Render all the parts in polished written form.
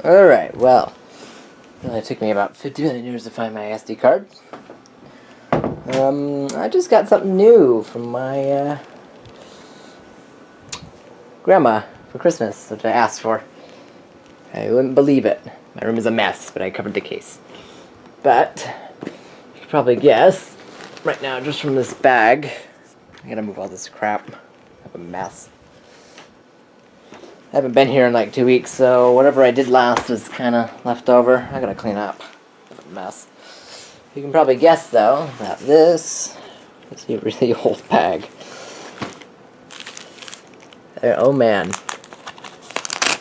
Alright, well, it took me about 50 million years to find my SD card. I just got something new from my grandma for Christmas, which I asked for. I wouldn't believe it. My room is a mess, but I covered the case. But, you can probably guess, right now, just from this bag, I gotta move all this crap. I have a mess. I haven't been here in like 2 weeks, so whatever I did last is kind of left over. I gotta clean up. A mess. You can probably guess, though, that this is a really old bag. Oh man.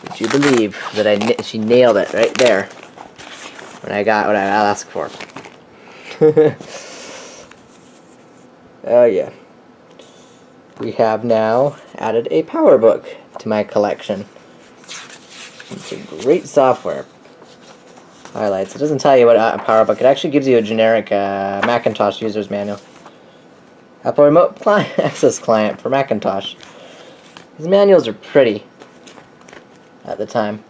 Would you believe that she nailed it right there when I got what I asked for? Oh yeah. We have now added a Powerbook to my collection. It's a great software. Highlights. It doesn't tell you what a Powerbook. It actually gives you a generic Macintosh user's manual. Apple Remote Access Client for Macintosh. These manuals are pretty at the time.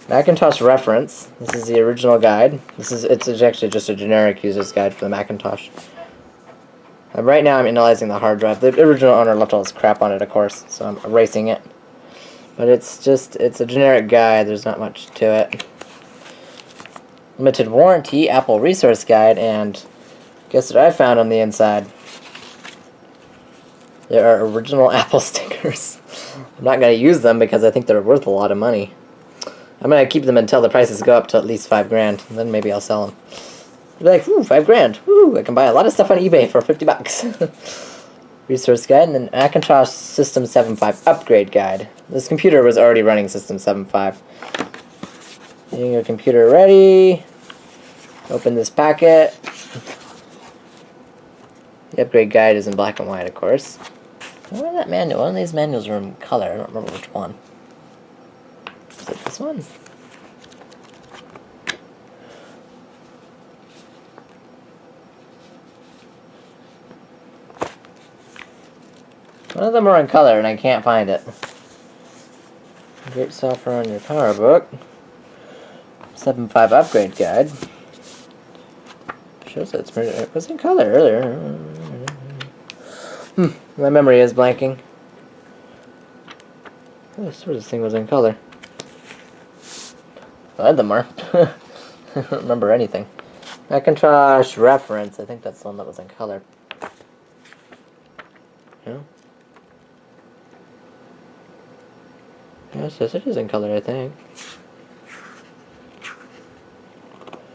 Macintosh reference. This is the original guide. It's actually just a generic user's guide for the Macintosh. Right now I'm analyzing the hard drive. The original owner left all this crap on it, of course, so I'm erasing it. But it's a generic guide. There's not much to it. Limited warranty, Apple resource guide, and guess what I found on the inside? There are original Apple stickers. I'm not going to use them because I think they're worth a lot of money. I'm going to keep them until the prices go up to at least $5,000, and then maybe I'll sell them. I'll be like, ooh, $5,000. Ooh, I can buy a lot of stuff on eBay for $50. Resource guide, and then Macintosh System 7.5 upgrade guide. This computer was already running System 7.5. Getting your computer ready. Open this packet. The upgrade guide is in black and white, of course. Where that manual? One of these manuals are in color. I don't remember which one. Is it this one? One of them are in color, and I can't find it. Great software on your Powerbook. 7.5 upgrade guide. Shows that it was in color earlier. My memory is blanking. I swear this thing was in color. I had them more. I don't remember anything. Macintosh reference. I think that's the one that was in color. Yeah. Yes, it is in color, I think.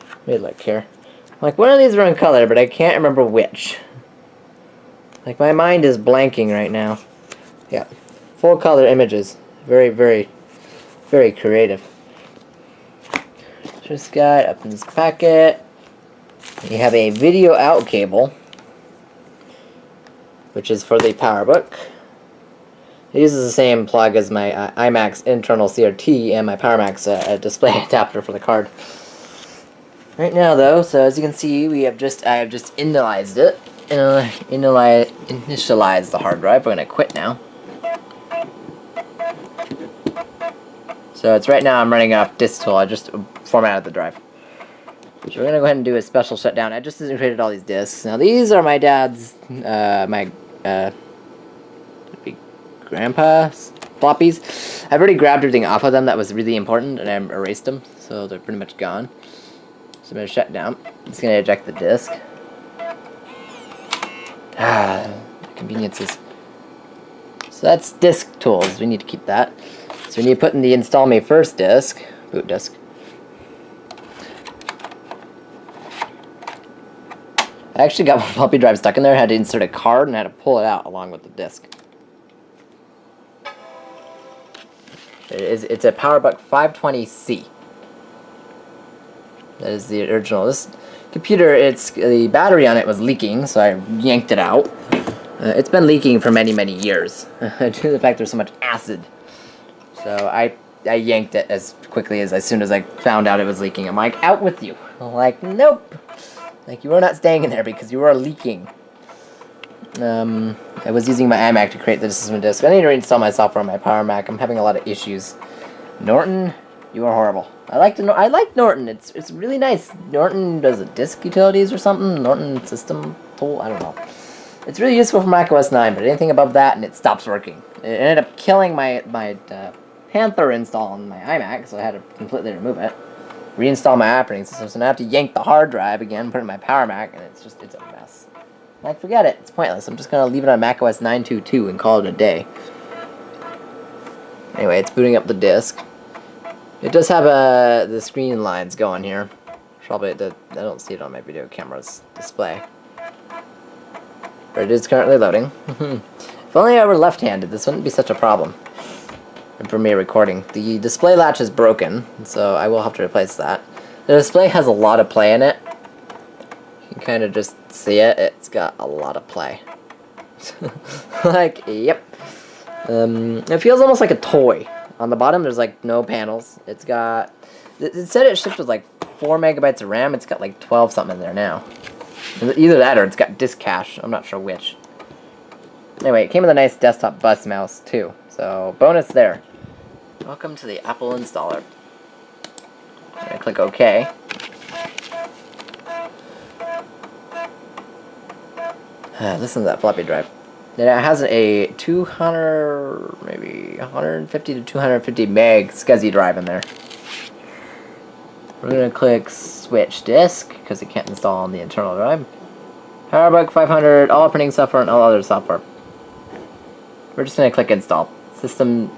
Let me look here. Like, one of these are in color, but I can't remember which. Like, my mind is blanking right now. Yeah. Full color images. Very, very, very creative. Just got up in this packet. You have a video out cable, which is for the Powerbook. It uses the same plug as my iMac's internal CRT and my PowerMac's display adapter for the card. Right now, though, so as you can see, I have just initialized it. Initialized the hard drive. We're gonna quit now. So it's right now I'm running off disk tool. I just formatted the drive. So we're gonna go ahead and do a special shutdown. I just integrated all these disks. Now these are my dad's, my grandpa's floppies. I've already grabbed everything off of them that was really important, and I erased them, so they're pretty much gone. So I'm going to shut down. I'm just going to eject the disk. Conveniences. So that's disk tools. We need to keep that. So we need to put in the install me first disk, boot disk. I actually got one floppy drive stuck in there. I had to insert a card and I had to pull it out along with the disk. It's a Powerbook 520C. That is the original. This computer, the battery on it was leaking, so I yanked it out. It's been leaking for many, many years, due to the fact there's so much acid. So I yanked it as soon as I found out it was leaking. I'm like, out with you. I'm like, nope. Like, you are not staying in there because you are leaking. I was using my iMac to create the system disk. I need to reinstall my software on my Power Mac. I'm having a lot of issues. Norton You are horrible. I like Norton. It's really nice. Norton does disk utilities or something. Norton system tool. I don't know. It's really useful for macOS 9, but anything above that and it stops working. It ended up killing my Panther install on my iMac, so I had to completely remove it. Reinstall my operating system, so now I have to yank the hard drive again, put it in my Power Mac, and it's a mess. Like, forget it. It's pointless. I'm just gonna leave it on macOS 9.2.2 and call it a day. Anyway, it's booting up the disk. It does have the screen lines going here. Probably I don't see it on my video camera's display. But it is currently loading. If only I were left-handed, this wouldn't be such a problem. And for me recording. The display latch is broken, so I will have to replace that. The display has a lot of play in it. You can kind of just see it. It's got a lot of play. Like, yep. It feels almost like a toy. On the bottom, there's like no panels. It's got... It said it shipped with like 4 megabytes of RAM. It's got like 12 something in there now. Either that or it's got disk cache. I'm not sure which. Anyway, it came with a nice desktop bus mouse too. So, bonus there. Welcome to the Apple installer. I'm gonna click OK. Listen to that floppy drive. It has a 200, maybe 150 to 250 meg SCSI drive in there. We're gonna click switch disk because it can't install on the internal drive. Powerbook 500, all operating software and all other software. We're just gonna click install. System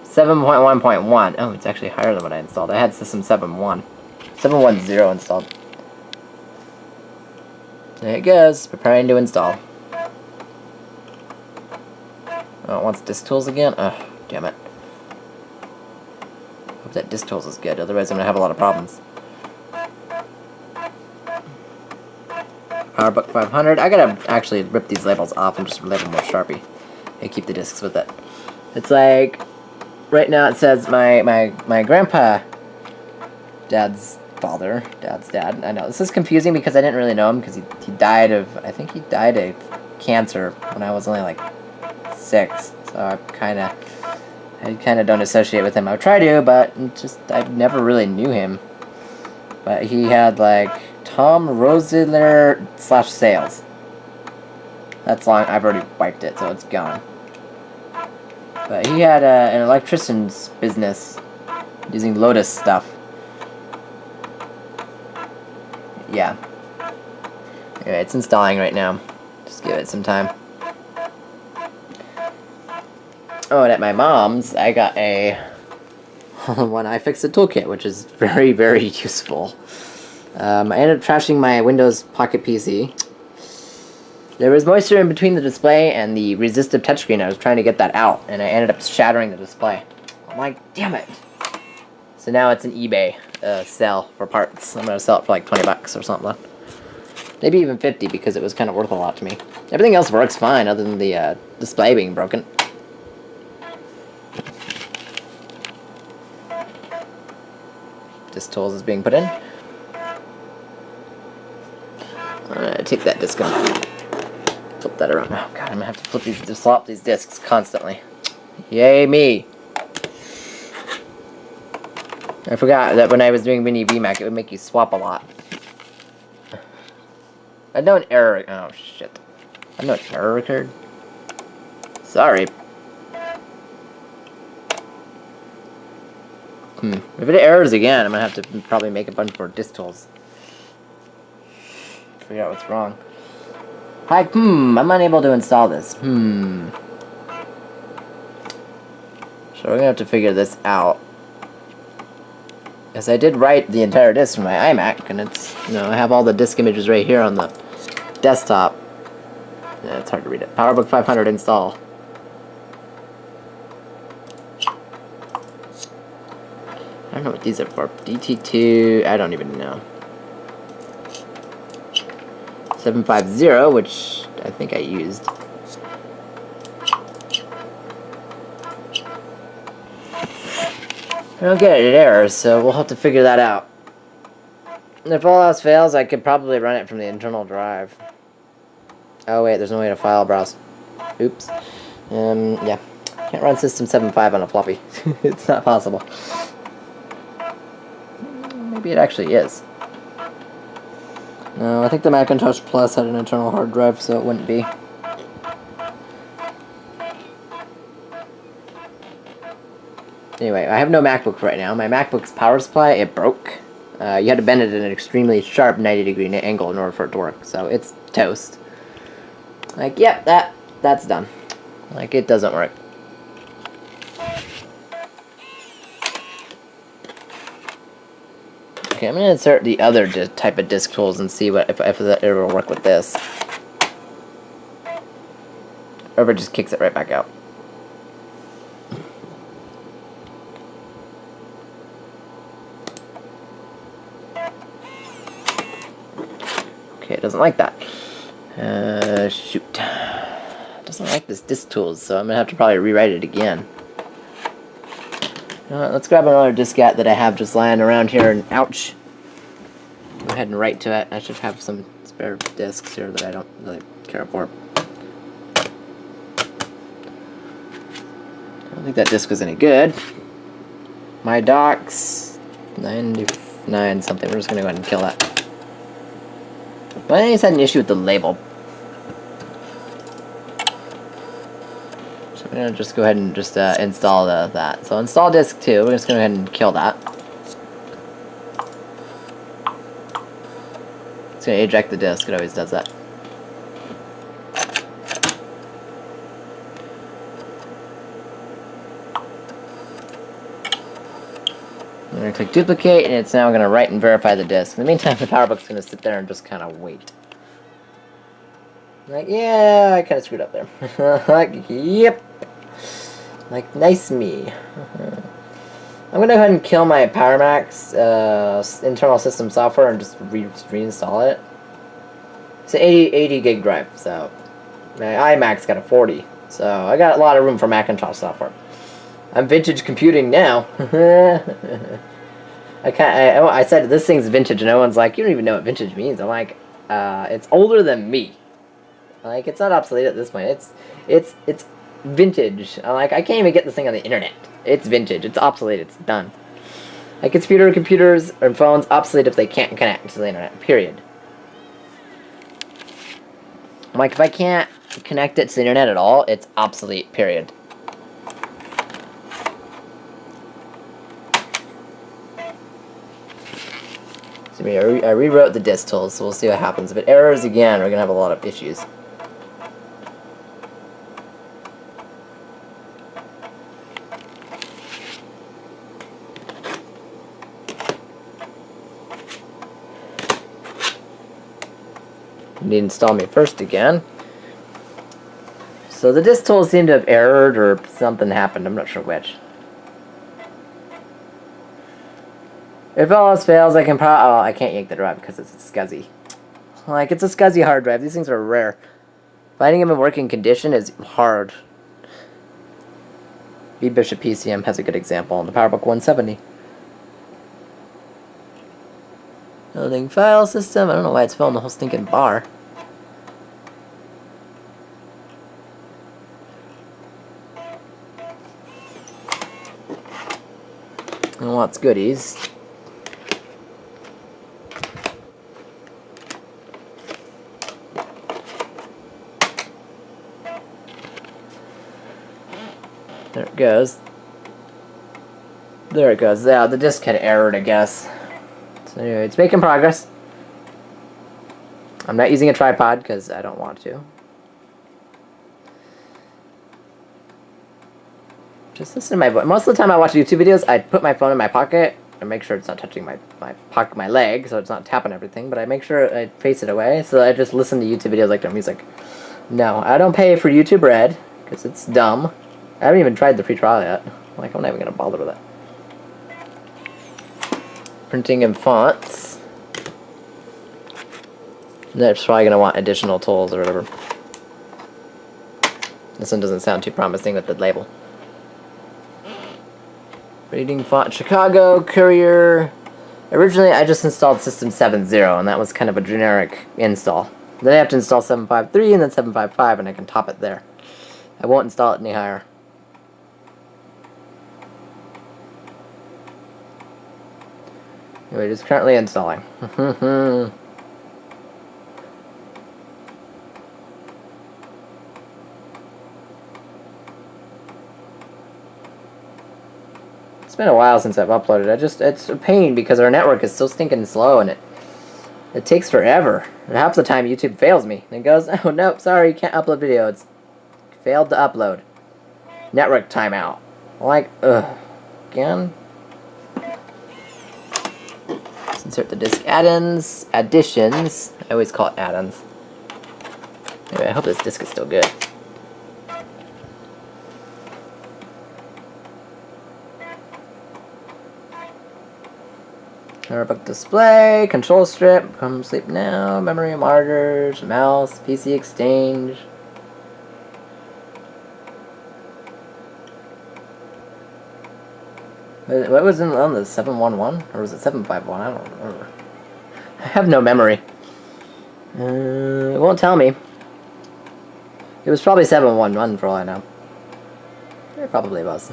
7.1.1. Oh, it's actually higher than what I installed. I had system 7.1. 7.1.0 installed. There it goes, preparing to install. Oh, it wants disk tools again? Ugh, damn it. Hope that disk tools is good, otherwise I'm gonna have a lot of problems. Powerbook 500. I gotta actually rip these labels off and just label more Sharpie and keep the discs with it. It's like, right now it says my grandpa, dad's father, dad's dad. I know this is confusing because I didn't really know him because he died of, I think he died of cancer when I was only like 6. So I kind of don't associate with him. I would try to, but just I never really knew him. But he had like Tom Rosler / sales. That's long. I've already wiped it, so it's gone. But he had an electrician's business using Lotus stuff. Yeah. Anyway, it's installing right now. Just give it some time. Oh, and at my mom's, I got a one iFixit toolkit, which is very, very useful. I ended up trashing my Windows Pocket PC. There was moisture in between the display and the resistive touchscreen. I was trying to get that out, and I ended up shattering the display. I'm like, damn it. So now it's an eBay sell for parts. I'm going to sell it for like 20 bucks or something. Maybe even 50 because it was kind of worth a lot to me. Everything else works fine other than the display being broken. Disk tools is being put in. Take that disc off. Flip that around. Oh god, I'm gonna have to swap these discs constantly. Yay me! I forgot that when I was doing Mini VMAC, it would make you swap a lot. I know an error. Oh shit! I know an error occurred. Sorry. If it errors again, I'm gonna have to probably make a bunch more disk tools. Figure out what's wrong. Hi, I'm unable to install this. So we're gonna have to figure this out. Because I did write the entire disk from my iMac, and it's, I have all the disk images right here on the desktop. Yeah, it's hard to read it. PowerBook 500 install. I don't know what these are for. DT2, I don't even know. 750, which I think I used. I don't get it, it errors, so we'll have to figure that out. If all else fails, I could probably run it from the internal drive. Oh wait, there's no way to file browse. Oops. Yeah. Can't run System 7.5 on a floppy. It's not possible. Maybe it actually is. No, I think the Macintosh Plus had an internal hard drive, so it wouldn't be. Anyway, I have no MacBook right now. My MacBook's power supply, it broke. You had to bend it at an extremely sharp 90-degree angle in order for it to work, so it's toast. Like, yep, that's done. Like, it doesn't work. Okay, I'm gonna insert the other type of disk tools and see what if it will work with this. Or if it just kicks it right back out. Okay, it doesn't like that. Shoot. It doesn't like this disk tools, so I'm gonna have to probably rewrite it again. Let's grab another diskette that I have just lying around here, and ouch. Go ahead and write to it. I should have some spare disks here that I don't really care for. I don't think that disk was any good. My docs, 99 something. We're just gonna go ahead and kill that. But I just had an issue with the label. So I'm going to just go ahead and just install that. So install disk 2. We're just going to go ahead and kill that. It's going to eject the disk. It always does that. I'm going to click duplicate, and it's now going to write and verify the disk. In the meantime, the PowerBook's going to sit there and just kind of wait. Like, yeah, I kind of screwed up there. Like, yep. Like, nice me. I'm going to go ahead and kill my PowerMax internal system software and just reinstall it. It's an 80 gig drive, so my iMac's got a 40. So I got a lot of room for Macintosh software. I'm vintage computing now. I said this thing's vintage, and no one's like, you don't even know what vintage means. I'm like, it's older than me. Like, it's not obsolete at this point. It's vintage. I'm like, I can't even get this thing on the internet. It's vintage. It's obsolete. It's done. Like, computers, and phones obsolete if they can't connect to the internet. Period. I'm like, if I can't connect it to the internet at all, it's obsolete. Period. So I rewrote the disk tools, so we'll see what happens. If it errors again, we're going to have a lot of issues. You need to install me first again. So the disk tools seem to have errored, or something happened. I'm not sure which. If all else fails, I can probably... Oh, I can't yank the drive because it's SCSI. Like, it's a SCSI hard drive. These things are rare. Finding them in working condition is hard. Bishop PCM has a good example. The PowerBook 170. Building file system. I don't know why it's filling the whole stinking bar. And wants goodies. There it goes. There it goes. Yeah, the disk had errored, I guess. So anyway, it's making progress. I'm not using a tripod because I don't want to. Just listen to my voice. Most of the time I watch YouTube videos, I put my phone in my pocket and make sure it's not touching my leg, so it's not tapping everything, but I make sure I face it away, so I just listen to YouTube videos like their music. No, I don't pay for YouTube Red, because it's dumb. I haven't even tried the free trial yet. Like, I'm not even going to bother with that. Printing and fonts. That's probably going to want additional tools or whatever. This one doesn't sound too promising with the label. Reading font Chicago, Courier. Originally, I just installed System 7.0, and that was kind of a generic install. Then I have to install 7.5.3 and then 7.5.5, and I can top it there. I won't install it any higher. Anyway, it is currently installing. It's been a while since I've uploaded. It's a pain because our network is so stinking slow and it takes forever. And half the time YouTube fails me. And it goes, oh nope, sorry, you can't upload video. It's failed to upload. Network timeout. I'm like, ugh. Again? Let's insert the disk add-ins. Additions. I always call it add-ins. Anyway, I hope this disk is still good. Powerbook display, control strip, come sleep now, memory markers, mouse, PC exchange. What was on the 711? Or was it 751? I don't remember. I have no memory. It won't tell me. It was probably 711 for all I know. It probably was.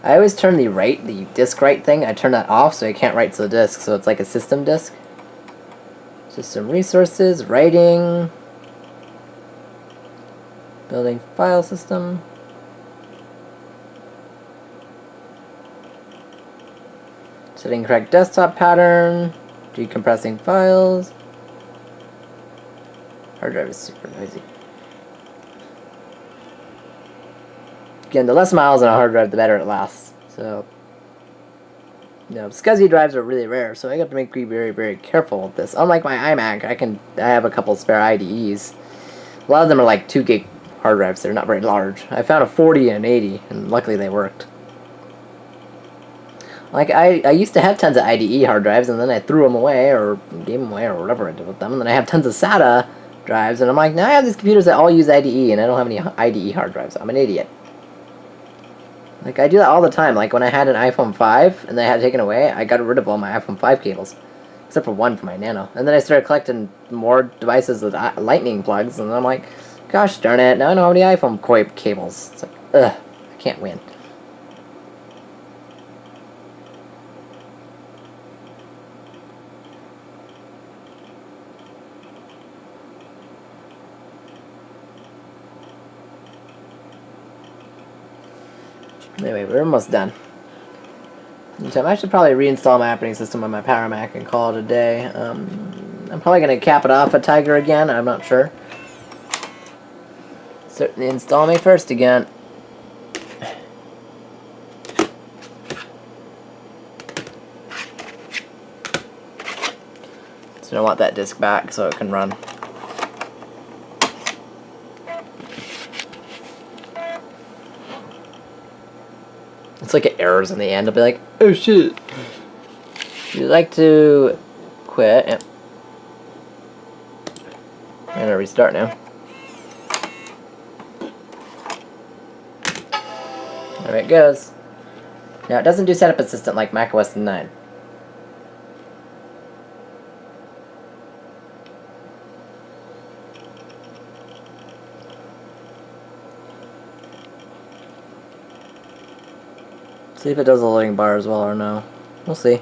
I always turn the disk write thing, I turn that off so I can't write to the disk, so it's like a system disk. System resources, writing, building file system. Setting correct desktop pattern, decompressing files. Hard drive is super noisy. Again, the less miles on a hard drive, the better it lasts. So, you know, SCSI drives are really rare, so I have to be very, very careful with this. Unlike my iMac, I have a couple spare IDEs. A lot of them are like 2 gig hard drives. They're not very large. I found a 40 and an 80, and luckily they worked. Like, I used to have tons of IDE hard drives, and then I threw them away, or gave them away, or whatever I did with them. And then I have tons of SATA drives, and I'm like, now I have these computers that all use IDE, and I don't have any IDE hard drives. I'm an idiot. Like, I do that all the time. Like, when I had an iPhone 5, and they had it taken away, I got rid of all my iPhone 5 cables. Except for one for my Nano. And then I started collecting more devices with lightning plugs, and I'm like, gosh darn it, now I know how many iPhone cables. It's like, ugh, I can't win. Anyway, we're almost done. I should probably reinstall my operating system on my Power Mac and call it a day. I'm probably going to cap it off at Tiger again. I'm not sure. Certainly install me first again. So I want that disk back so it can run. It's like it errors in the end. I'll be like, oh shit. You'd like to quit. Yep. I'm gonna restart now. There it goes. Now it doesn't do setup assistant like macOS 9. See if it does a loading bar as well or no. We'll see.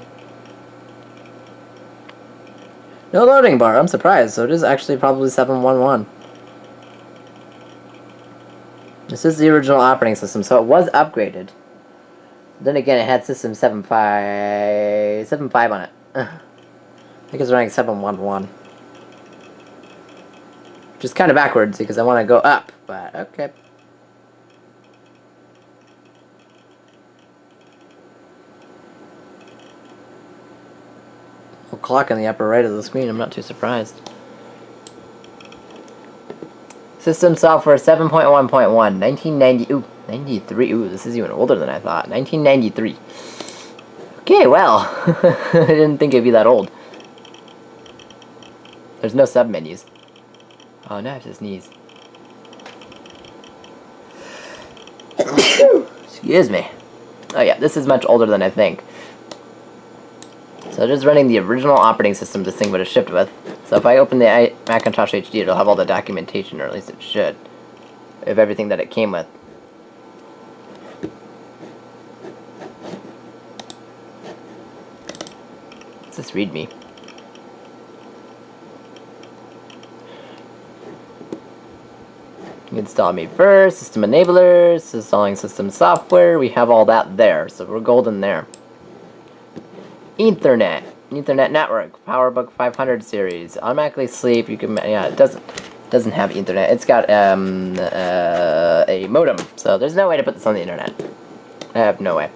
No loading bar, I'm surprised. So it is actually probably 711. This is the original operating system, so it was upgraded. Then again, it had system 7.5 on it. I think it's running 711. Which is kind of backwards because I want to go up, but okay. Clock in the upper right of the screen, I'm not too surprised. System software 7.1.1, 1990, ooh, 93, ooh, this is even older than I thought, 1993. Okay, well, I didn't think it'd be that old. There's no sub-menus. Oh, now I have to sneeze. Excuse me. Oh yeah, this is much older than I think. So it is running the original operating system this thing would have shipped with. So if I open the Macintosh HD, it'll have all the documentation, or at least it should, of everything that it came with. What's this README? Install me first, system enablers, installing system software. We have all that there, so we're golden there. Ethernet network, PowerBook 500 series, automatically sleep. You can, yeah, it doesn't have Ethernet. It's got a modem, so there's no way to put this on the internet. I have no way.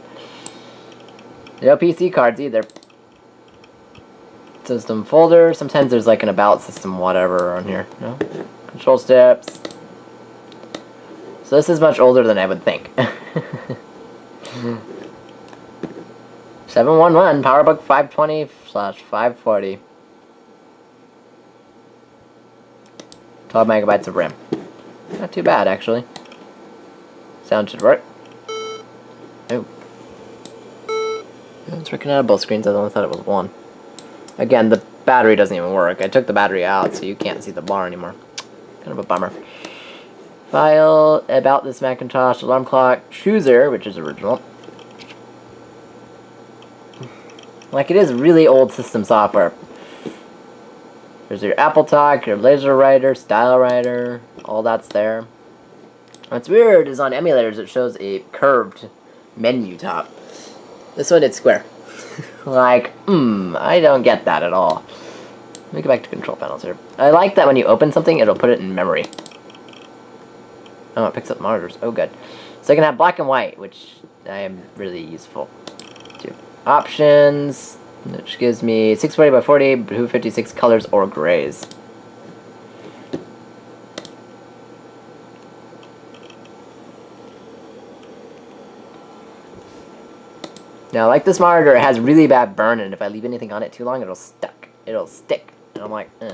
No PC cards either. System folder. Sometimes there's like an about system whatever on here. No control steps. So this is much older than I would think. 711 PowerBook 520/540. 12 megabytes of RAM. Not too bad, actually. Sound should work. Oh. It's working out of both screens. I only thought it was one. Again, the battery doesn't even work. I took the battery out, so you can't see the bar anymore. Kind of a bummer. File about this Macintosh, alarm clock, chooser, which is original. Like, it is really old system software. There's your Apple Talk, your laser writer, style writer, all that's there. What's weird is on emulators it shows a curved menu top. This one it's square. Like, I don't get that at all. Let me go back to control panels here. I like that when you open something, it'll put it in memory. Oh, it picks up monitors. Oh, good. So I can have black and white, which I am really useful to. Options, which gives me 640 by 40, 256 colors or grays. Now, like this monitor, it has really bad burn, and if I leave anything on it too long, it'll stick. And I'm like, So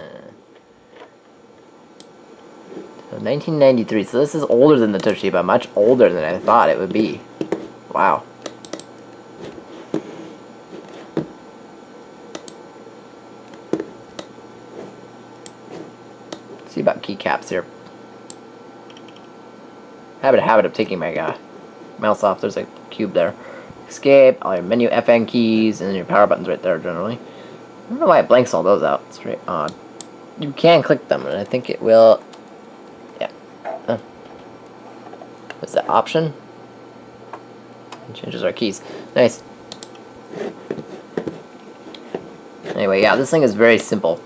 1993, so this is older than the Toshiba, much older than I thought it would be. Wow. Let's see about keycaps here. I have a habit of taking my mouse off. There's a cube there. Escape, all your menu FN keys, and then your power buttons right there generally. I don't know why it blanks all those out. It's very odd. You can click them, and I think it will... What's that option? It changes our keys. Nice. Anyway, yeah, this thing is very simple.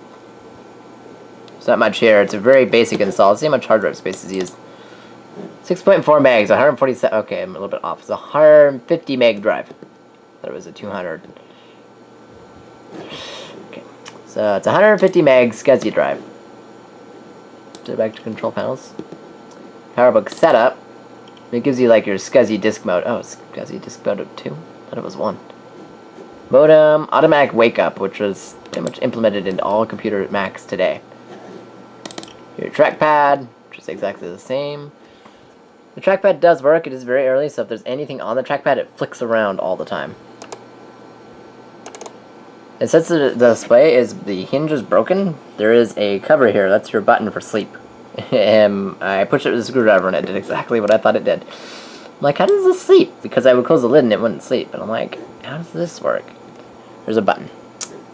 There's not much here. It's a very basic install. Let's see how much hard drive space is used. 6.4 megs, 147. Okay, I'm a little bit off. It's a 150 meg drive. Thought it was a 200. Okay, so it's 150 meg SCSI drive. So back to control panels. PowerBook setup. It gives you like your SCSI disk mode. Oh, SCSI disk mode of 2? I thought it was 1. Modem, automatic wake up, which was pretty much implemented into all computer Macs today. Your trackpad, which is exactly the same. The trackpad does work. It is very early, so if there's anything on the trackpad, it flicks around all the time. And since the display is, the hinge is broken, there is a cover here. That's your button for sleep. I pushed it with a screwdriver and it did exactly what I thought it did. I'm like, how does this sleep? Because I would close the lid and it wouldn't sleep. And I'm like, how does this work? There's a button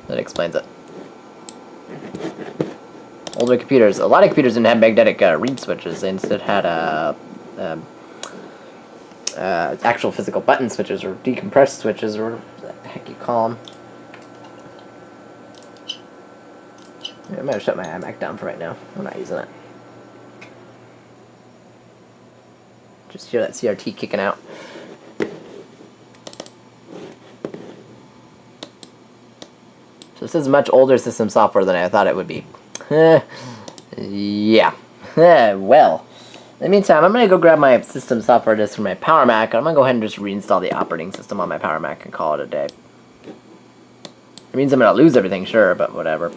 that explains it. Older computers. A lot of computers didn't have magnetic read switches. They instead had actual physical button switches or decompressed switches or whatever the heck you call them. I might have shut my iMac down for right now. I'm not using it. Just hear that CRT kicking out. So this is much older system software than I thought it would be. Yeah. Well. In the meantime, I'm going to go grab my system software disk from my Power Mac, and I'm going to go ahead and just reinstall the operating system on my Power Mac and call it a day. It means I'm going to lose everything, sure, but whatever.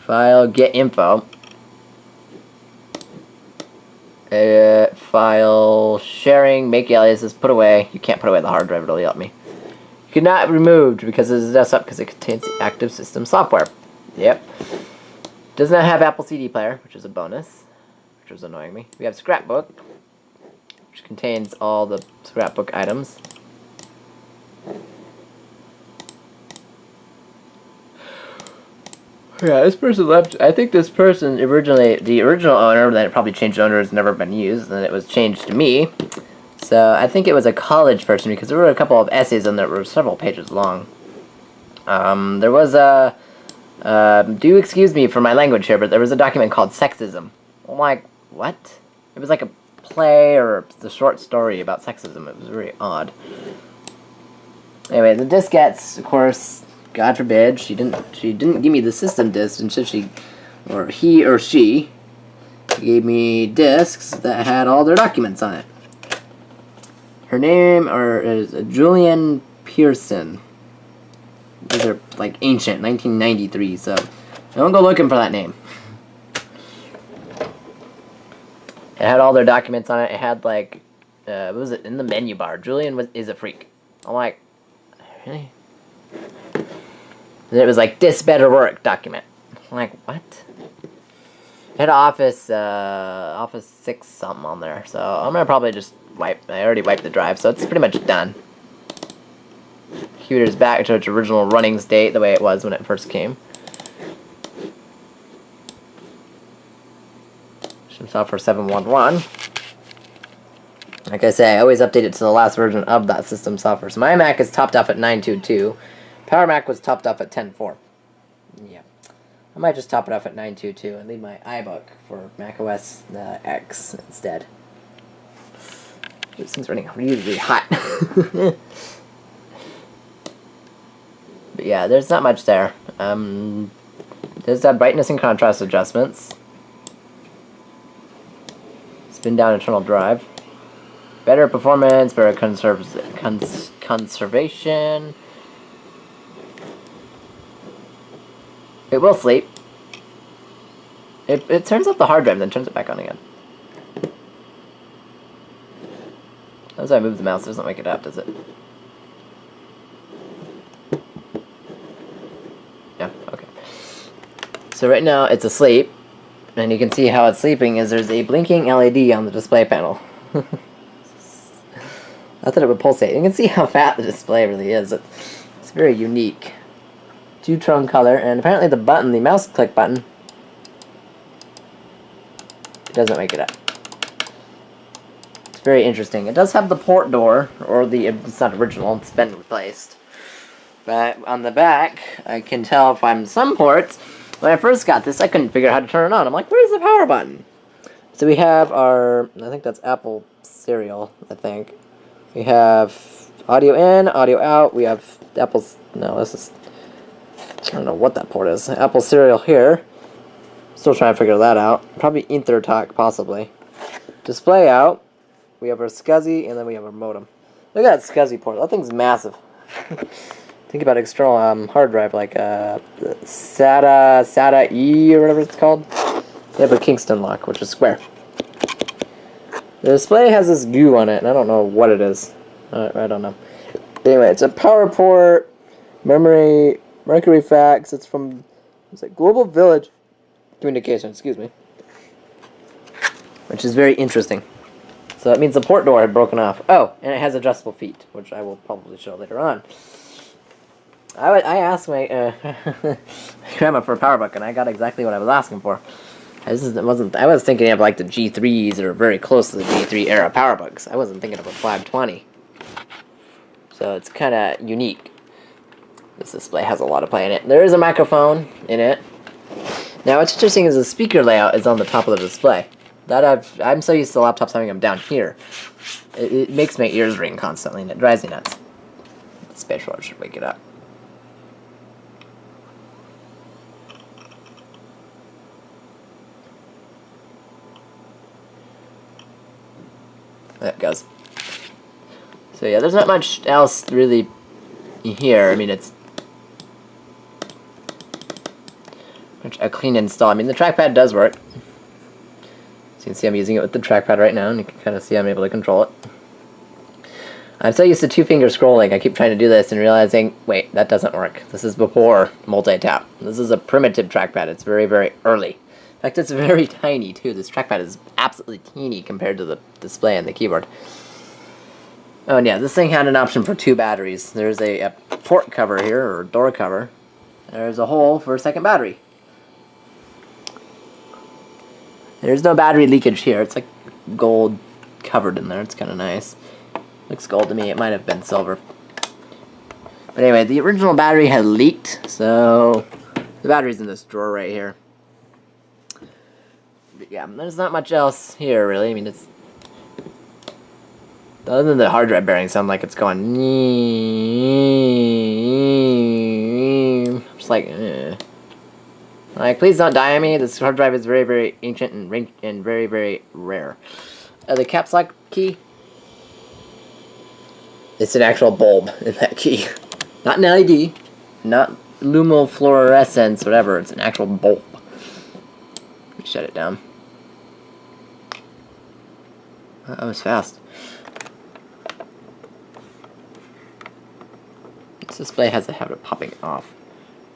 File, get info. File, sharing, make aliases, put away. You can't put away the hard drive, it'll yell at me. Could not be removed because it is a desktop because it contains the active system software. Yep. Does not have Apple CD player, which is a bonus, which was annoying me. We have scrapbook, which contains all the scrapbook items. Yeah, this person left. I think this person originally, the original owner, then it probably changed owners, has never been used, and it was changed to me. So I think it was a college person because there were a couple of essays and there were several pages long. There was a, do excuse me for my language here, but there was a document called Sexism. I'm like, what? It was like a play or a short story about sexism. It was very odd. Anyway, the diskettes, of course, God forbid, she didn't give me the system disc, and he or she gave me discs that had all their documents on it. Her name is Julian Pearson. These are like ancient, 1993, so don't go looking for that name. It had all their documents on it. It had like, what was it, in the menu bar, Julian is a freak. I'm like, really? And it was like, this better work document. I'm like, what? It had Office 6 something on there, so I'm gonna probably just I already wiped the drive, so it's pretty much done. Computer's back to its original running state, the way it was when it first came. Software 711. Like I say, I always update it to the last version of that system software. So my Mac is topped off at 9.2.2. Power Mac was topped off at 10.4. Yeah. I might just top it off at 9.2.2 and leave my iBook for macOS X instead. This thing's running really, really hot. But yeah, there's not much there. There's that brightness and contrast adjustments. Spin down internal drive. Better performance, better conservation. It will sleep. It turns off the hard drive, then turns it back on again. As I move the mouse, it doesn't wake it up, does it? Yeah, okay. So right now it's asleep, and you can see how it's sleeping is there's a blinking LED on the display panel. I thought it would pulsate. You can see how fat the display really is. It's very unique. Two-tone color, and apparently the button, the mouse click button, it doesn't wake it up. It's very interesting. It does have the port door, or it's not original, it's been replaced. But on the back, I can tell from some ports, when I first got this, I couldn't figure out how to turn it on. I'm like, where's the power button? So we have our, I think that's Apple Serial, I think. We have audio in, audio out. We have Apple's, no, this is, I don't know what that port is. Apple Serial here. Still trying to figure that out. Probably InterTalk, possibly. Display out. We have our SCSI, and then we have our modem. Look at that SCSI port. That thing's massive. Think about external hard drive, like the SATA E, or whatever it's called. They have a Kingston lock, which is square. The display has this goo on it, and I don't know what it is. I don't know. Anyway, it's a power port, memory, Mercury fax. It's from, it's like Global Village Communication, excuse me. Which is very interesting. So that means the port door had broken off. Oh, and it has adjustable feet, which I will probably show later on. I asked my grandma for a PowerBook, and I got exactly what I was asking for. I was thinking of like the G3s, or very close to the G3 era PowerBooks. I wasn't thinking of a 520. So it's kind of unique. This display has a lot of play in it. There is a microphone in it. Now what's interesting is the speaker layout is on the top of the display. I'm so used to laptops having them down here. It makes my ears ring constantly, and it drives me nuts. The space roller should wake it up. There it goes. So yeah, there's not much else really here. I mean, it's a clean install. I mean, the trackpad does work. So you can see I'm using it with the trackpad right now, and you can kind of see I'm able to control it. I'm so used to two-finger scrolling, I keep trying to do this and realizing, wait, that doesn't work. This is before multi-tap. This is a primitive trackpad. It's very, very early. In fact, it's very tiny, too. This trackpad is absolutely teeny compared to the display and the keyboard. Oh, and yeah, this thing had an option for 2 batteries. There's a port cover here, or door cover. There's a hole for a second battery. There's no battery leakage here. It's like gold covered in there. It's kind of nice. Looks gold to me. It might have been silver. But anyway, the original battery had leaked, so the battery's in this drawer right here. But yeah, there's not much else here, really. I mean, it's... Other than the hard drive bearing sound like it's going... I'm just like... Like, please don't die on me. This hard drive is very, very ancient and very, very rare. The caps lock key... It's an actual bulb in that key. Not an LED, not lumofluorescence, whatever. It's an actual bulb. Let me shut it down. That was fast. This display has a habit of popping off.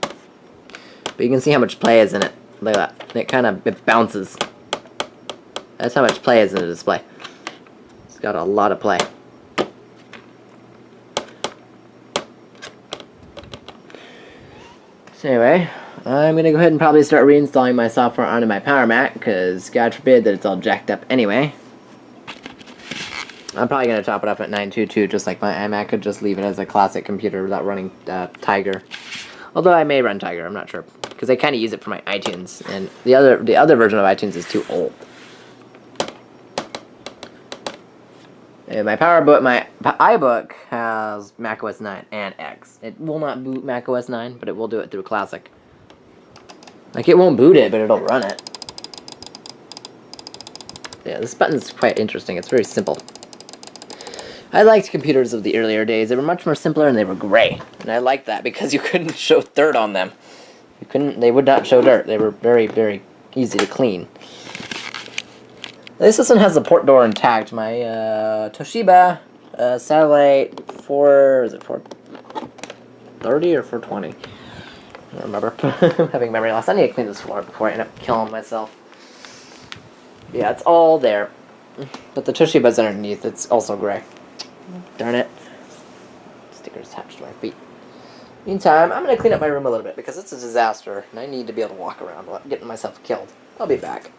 But you can see how much play is in it. Look at that. It bounces. That's how much play is in the display. It's got a lot of play. So anyway, I'm going to go ahead and probably start reinstalling my software onto my Power Mac, because God forbid that it's all jacked up anyway. I'm probably going to top it up at 922, just like my iMac. Could just leave it as a classic computer without running Tiger. Although I may run Tiger, I'm not sure, because I kind of use it for my iTunes, and the other version of iTunes is too old. And my PowerBook, my iBook has macOS 9 and X. It will not boot macOS 9, but it will do it through Classic. Like, it won't boot it, but it'll run it. Yeah, this button's quite interesting. It's very simple. I liked computers of the earlier days. They were much more simpler and they were gray. And I liked that because you couldn't show dirt on them. They would not show dirt. They were very, very easy to clean. At least this one has the port door intact. My Toshiba Satellite 430 or 420? I don't remember. I'm having memory loss. I need to clean this floor before I end up killing myself. Yeah, it's all there. But the Toshiba's underneath. It's also gray. Darn it. Stickers attached to my feet. Meantime, I'm going to clean up my room a little bit because it's a disaster and I need to be able to walk around without getting myself killed. I'll be back.